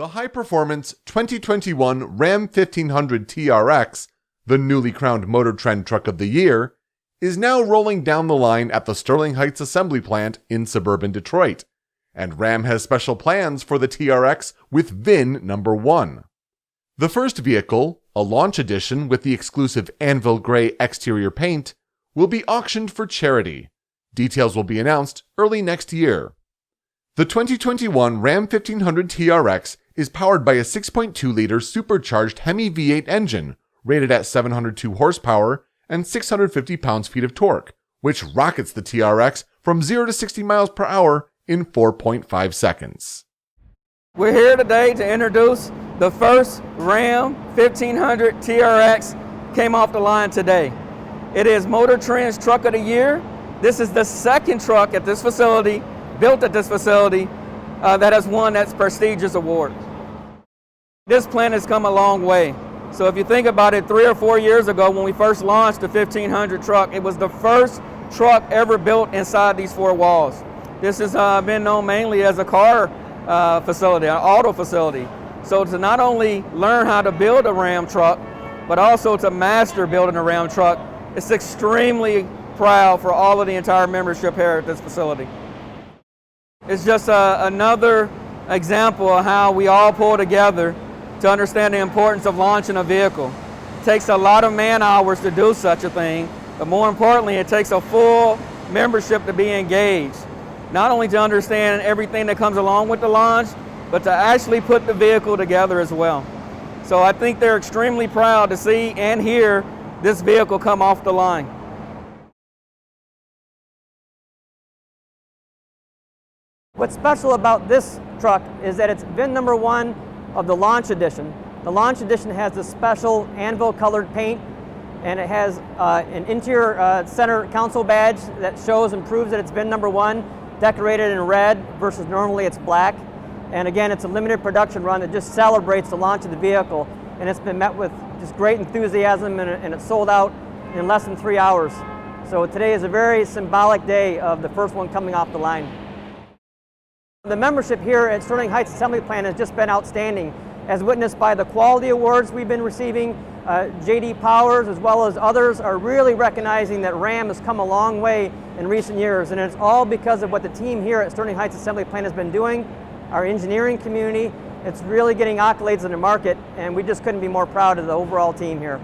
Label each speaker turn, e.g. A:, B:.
A: The high-performance 2021 Ram 1500 TRX, the newly crowned Motor Trend Truck of the Year, is now rolling down the line at the Sterling Heights Assembly Plant in suburban Detroit, and Ram has special plans for the TRX with VIN number 1. The first vehicle, a launch edition with the exclusive anvil gray exterior paint, will be auctioned for charity. Details will be announced early next year. The 2021 Ram 1500 TRX is powered by a 6.2-liter supercharged HEMI V-8 engine rated at 702 horsepower and 650 pounds-feet of torque, which rockets the TRX from 0 to 60 miles per hour in 4.5 seconds.
B: We're here today to introduce the first Ram 1500 TRX came off the line today. It is Motor Trend's Truck of the Year. This is the second truck at this facility, built at this facility, that has won that prestigious award. This plant has come a long way. So if you think about it, 3 or 4 years ago when we first launched the 1500 truck, it was the first truck ever built inside these 4 walls. This has been known mainly as a car facility, an auto facility. So to not only learn how to build a Ram truck, but also to master building a Ram truck, it's extremely proud for all of the entire membership here at this facility. It's just another example of how we all pull together to understand the importance of launching a vehicle. It takes a lot of man hours to do such a thing, but more importantly, it takes a full membership to be engaged. Not only to understand everything that comes along with the launch, but to actually put the vehicle together as well. So I think they're extremely proud to see and hear this vehicle come off the line.
C: What's special about this truck is that it's VIN number 1 of the Launch Edition. The Launch Edition has this special anvil colored paint, and it has an interior center console badge that shows and proves that it's VIN number 1, decorated in red versus normally it's black. And again, it's a limited production run that just celebrates the launch of the vehicle, and it's been met with just great enthusiasm, and it's sold out in less than 3 hours. So today is a very symbolic day of the first one coming off the line. The membership here at Sterling Heights Assembly Plant has just been outstanding, as witnessed by the quality awards we've been receiving. J.D. Powers, as well as others, are really recognizing that Ram has come a long way in recent years, and it's all because of what the team here at Sterling Heights Assembly Plant has been doing, our engineering community. It's really getting accolades in the market, and we just couldn't be more proud of the overall team here.